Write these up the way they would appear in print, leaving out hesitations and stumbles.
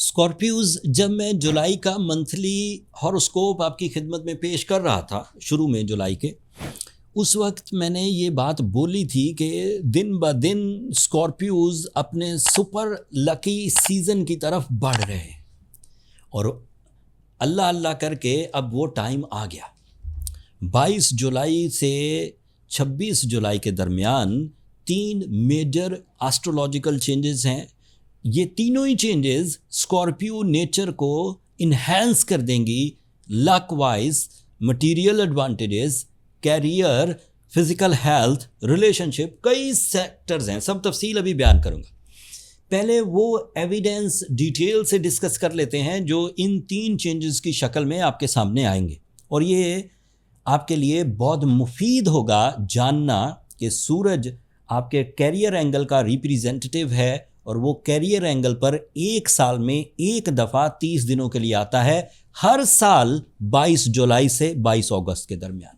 Scorpios, जब मैं जुलाई का मंथली हॉरोस्कोप आपकी खिदमत में पेश कर रहा था शुरू में जुलाई के, उस वक्त मैंने ये बात बोली थी कि दिन ब दिन स्कॉर्पियोज अपने सुपर लकी सीज़न की तरफ बढ़ रहे हैं और अल्लाह अल्लाह करके अब वो टाइम आ गया। 22 जुलाई से 26 जुलाई के दरमियान 3 मेजर एस्ट्रोलॉजिकल चेंजेस हैं। ये तीनों ही चेंजेस स्कॉर्पियो नेचर को इन्हेंस कर देंगी, luck wise, material advantages, career, physical health, relationship, कई सेक्टर्स हैं, सब तफसील अभी बयान करूंगा। पहले वो एविडेंस डिटेल से डिस्कस कर लेते हैं जो इन 3 चेंजेस की शक्ल में आपके सामने आएंगे, और ये आपके लिए बहुत मुफीद होगा जानना कि सूरज आपके कैरियर एंगल का रिप्रेजेंटेटिव है और वो कैरियर एंगल पर एक साल में एक दफ़ा 30 दिनों के लिए आता है, हर साल 22 जुलाई से 22 अगस्त के दरमियान।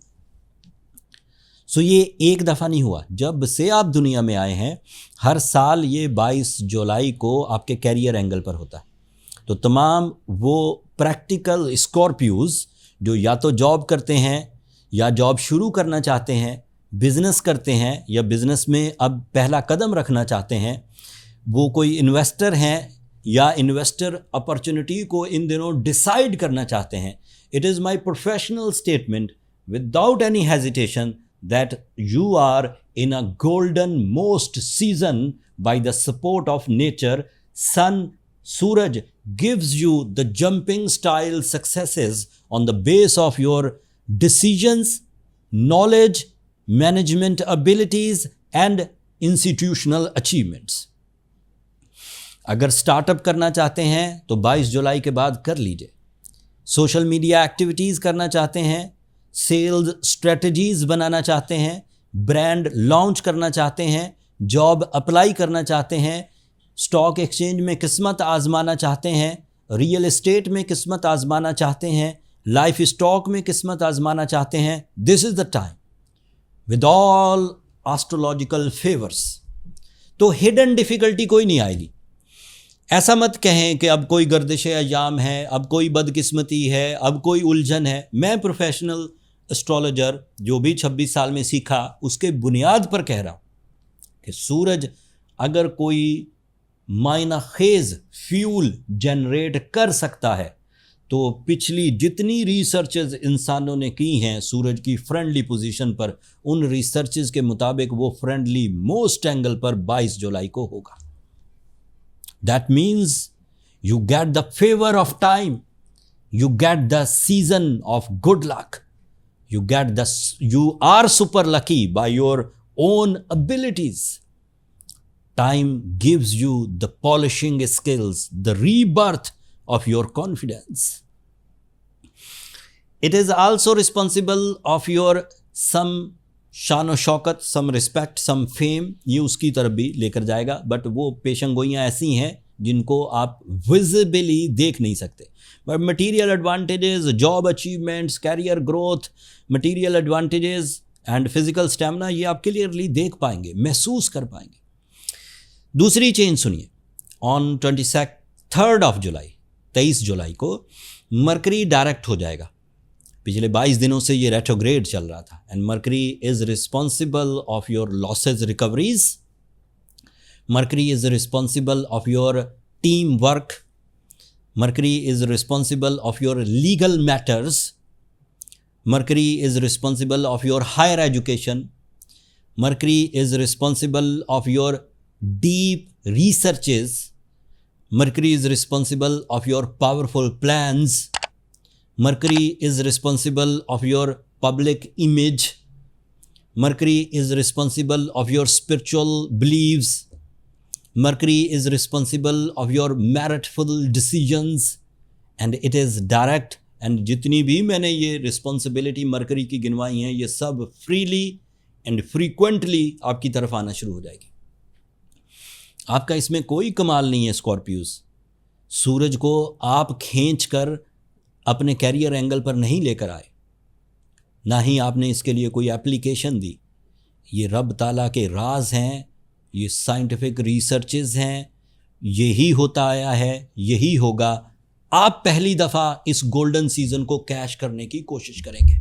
सो ये एक दफ़ा नहीं हुआ, जब से आप दुनिया में आए हैं हर साल ये 22 जुलाई को आपके कैरियर एंगल पर होता है। तो तमाम वो प्रैक्टिकल स्कॉर्पियोज जो या तो जॉब करते हैं या जॉब शुरू करना चाहते हैं, बिज़नेस करते हैं या बिज़नेस में अब पहला कदम रखना चाहते हैं, वो कोई इन्वेस्टर हैं या इन्वेस्टर अपॉर्चुनिटी को इन दिनों डिसाइड करना चाहते हैं, it is my professional statement without any hesitation that you are in a golden most season by the support of nature. Sun, Suraj gives you the jumping style successes on the base of your decisions, knowledge, management abilities and institutional achievements. अगर startup करना चाहते हैं तो 22 जुलाई के बाद कर लीजिए। Social media activities करना चाहते हैं, सेल्स स्ट्रेटजीज़ बनाना चाहते हैं, ब्रांड लॉन्च करना चाहते हैं, जॉब अप्लाई करना चाहते हैं, स्टॉक एक्सचेंज में किस्मत आजमाना चाहते हैं, रियल एस्टेट में किस्मत आजमाना चाहते हैं, लाइफ स्टॉक में किस्मत आजमाना चाहते हैं, this is the time with all astrological favours. तो हिडन डिफ़िकल्टी कोई नहीं आएगी। ऐसा मत कहें कि अब कोई गर्दिश अय्याम है, अब कोई बदकिस्मती है, अब कोई उलझन है। मैं प्रोफेशनल एस्ट्रोलॉजर जो भी 26 साल में सीखा उसके बुनियाद पर कह रहा हूँ कि सूरज अगर कोई मायना खेज फ्यूल जनरेट कर सकता है तो पिछली जितनी रिसर्चेज इंसानों ने की हैं सूरज की फ्रेंडली पोजीशन पर, उन रिसर्चेज के मुताबिक वो फ्रेंडली मोस्ट एंगल पर 22 जुलाई को होगा। That means you get the favor of time, you get the season of good luck, you are super lucky by your own abilities. Time gives you the polishing skills, the rebirth of your confidence. It is also responsible of your some शान Shaukat, some respect, सम fame, ये उसकी तरफ भी लेकर जाएगा। But वो पेशंगोइयाँ ऐसी हैं जिनको आप विजिबली देख नहीं सकते, but material advantages, job achievements, career growth, material advantages and physical stamina, ये आप क्लियरली देख पाएंगे, महसूस कर पाएंगे। दूसरी चेंज सुनिए, ऑन 23 ऑफ जुलाई, 23 जुलाई को मरकरी डायरेक्ट हो जाएगा। पिछले 22 दिनों से ये रेट्रोग्रेड चल रहा था, and Mercury is responsible of your losses recoveries, Mercury is responsible of your team work, Mercury is responsible of your legal matters, Mercury is responsible of your higher education, Mercury is responsible of your deep researches, Mercury is responsible of your powerful plans, Mercury is responsible of your public image. Mercury is responsible of your spiritual beliefs. Mercury is responsible of your meritful decisions. And it is direct. And जितनी भी मैंने ये responsibility Mercury की गिनवाई हैं, ये सब freely and frequently आपकी तरफ आना शुरू हो जाएगी। आपका इसमें कोई कमाल नहीं है स्कॉर्पियोज। सूरज को आप खींच कर अपने कैरियर एंगल पर नहीं लेकर आए, ना ही आपने इसके लिए कोई एप्लीकेशन दी। ये रब ताला के राज हैं, ये साइंटिफिक रिसर्चेज हैं, यही होता आया है, यही होगा। आप पहली दफ़ा इस गोल्डन सीजन को कैश करने की कोशिश करेंगे।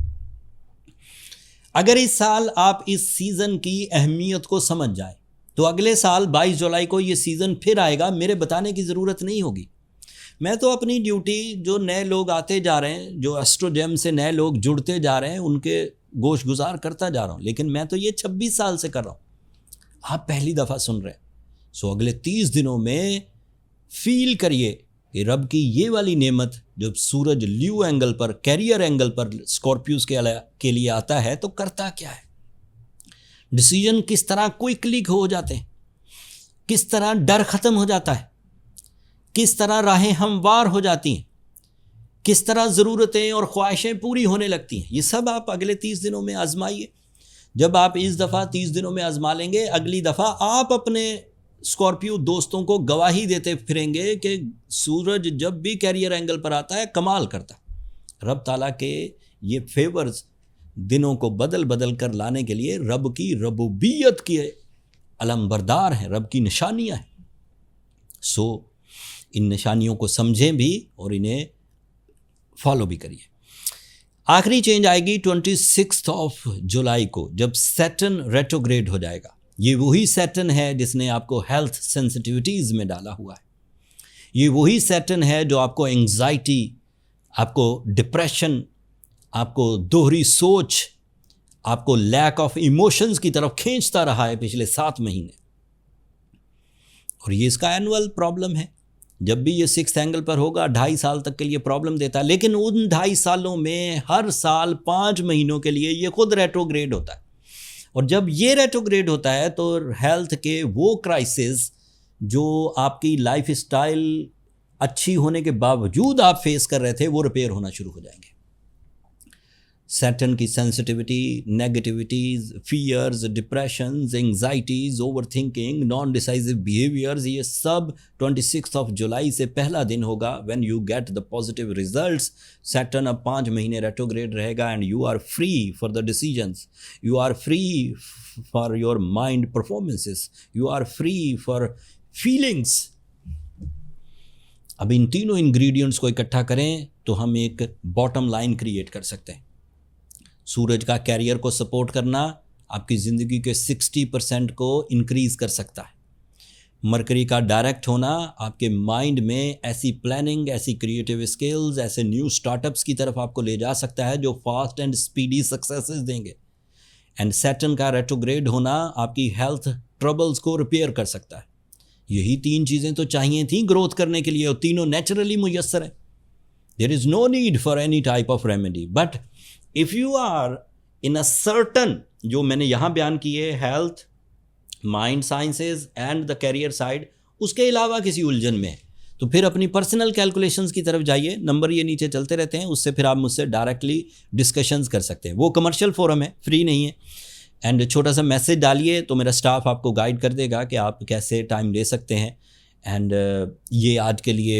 अगर इस साल आप इस सीज़न की अहमियत को समझ जाएं तो अगले साल 22 जुलाई को ये सीज़न फिर आएगा, मेरे बताने की ज़रूरत नहीं होगी। मैं तो अपनी ड्यूटी, जो नए लोग आते जा रहे हैं, जो एस्ट्रोजेम से नए लोग जुड़ते जा रहे हैं, उनके गोश गुजार करता जा रहा हूँ, लेकिन मैं तो ये 26 साल से कर रहा हूँ। आप पहली दफ़ा सुन रहे हैं। सो अगले 30 दिनों में फील करिए कि रब की ये वाली नेमत, जब सूरज ल्यू एंगल पर, कैरियर एंगल पर स्कॉर्पियोस के लिए आता है तो करता क्या है। डिसीजन किस तरह क्विकली हो जाते हैं, किस तरह डर ख़त्म हो जाता है, किस तरह राहें हमवार हो जाती हैं, किस तरह ज़रूरतें और ख्वाहिशें पूरी होने लगती हैं। ये सब आप अगले 30 दिनों में आजमाइए। जब आप इस दफ़ा 30 दिनों में आजमा लेंगे, अगली दफ़ा आप अपने स्कॉर्पियो दोस्तों को गवाही देते फिरेंगे कि सूरज जब भी कैरियर एंगल पर आता है कमाल करता। रब ताला के ये फेवर्स दिनों को बदल बदल कर लाने के लिए रब की रबूबियत के अलमबरदार हैं, रब की निशानियाँ हैं। सो इन निशानियों को समझें भी और इन्हें फॉलो भी करिए। आखिरी चेंज आएगी 26 जुलाई को, जब सैटर्न रेट्रोग्रेड हो जाएगा। ये वही सैटर्न है जिसने आपको हेल्थ सेंसिटिविटीज़ में डाला हुआ है। ये वही सैटर्न है जो आपको एंग्जाइटी, आपको डिप्रेशन, आपको दोहरी सोच, आपको लैक ऑफ इमोशंस की तरफ खींचता रहा है पिछले 7 महीने। और ये इसका एनुअल प्रॉब्लम है। जब भी ये 6th एंगल पर होगा 2.5 साल तक के लिए प्रॉब्लम देता है, लेकिन उन 2.5 सालों में हर साल 5 महीनों के लिए ये खुद रेट्रोग्रेड होता है। और जब ये रेट्रोग्रेड होता है तो हेल्थ के वो क्राइसिस जो आपकी लाइफ स्टाइल अच्छी होने के बावजूद आप फेस कर रहे थे, वो रिपेयर होना शुरू हो जाएंगे। सैटर्न की sensitivity, negativities, fears, depressions, anxieties, overthinking, non decisive behaviours, ये सब 26 जुलाई से पहला दिन होगा when you get the positive results. Saturn अब 5 महीने रेट्रोग्रेड रहेगा and you are free for the decisions, you are free for your mind performances, you are free for feelings. अब इन तीनों इंग्रेडिएंट्स को इकट्ठा करें तो हम एक बॉटम लाइन क्रिएट कर सकते हैं। सूरज का कैरियर को सपोर्ट करना आपकी ज़िंदगी के 60% को इंक्रीज़ कर सकता है। मरकरी का डायरेक्ट होना आपके माइंड में ऐसी प्लानिंग, ऐसी क्रिएटिव स्किल्स, ऐसे न्यू स्टार्टअप्स की तरफ आपको ले जा सकता है जो फास्ट एंड स्पीडी सक्सेसेस देंगे। एंड सैटर्न का रेट्रोग्रेड होना आपकी हेल्थ ट्रबल्स को रिपेयर कर सकता है। यही 3 चीज़ें तो चाहिए थी ग्रोथ करने के लिए, और तीनों नेचुरली मुयस्सर है। There is no need for any type of remedy. But if you are in a certain, जो मैंने यहाँ बयान किए, health, mind sciences and the career side, उसके अलावा किसी उलझन में है, तो फिर अपनी पर्सनल कैलकुलेशंस की तरफ जाइए। नंबर ये नीचे चलते रहते हैं, उससे फिर आप मुझसे डायरेक्टली डिस्कशंस कर सकते हैं। वो कमर्शियल फोरम है, फ्री नहीं है। एंड छोटा सा मैसेज डालिए तो मेरा स्टाफ आपको गाइड कर देगा कि आप कैसे टाइम ले सकते हैं। एंड ये आज के लिए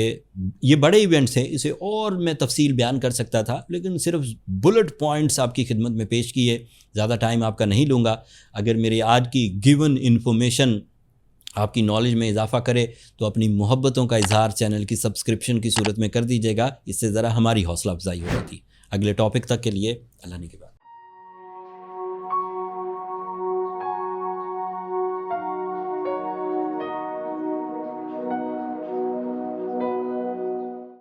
ये बड़े इवेंट्स हैं, इसे और मैं तफसील बयान कर सकता था, लेकिन सिर्फ बुलेट पॉइंट्स आपकी खिदमत में पेश किए, ज़्यादा टाइम आपका नहीं लूँगा। अगर मेरी आज की गिवन इन्फॉर्मेशन आपकी नॉलेज में इजाफा करे तो अपनी मोहब्बतों का इजहार चैनल की सब्सक्रिप्शन की सूरत में कर दीजिएगा। इससे ज़रा हमारी हौसला अफजाई हो जाती। अगले टॉपिक तक के लिए अल्लाह ने के बाद।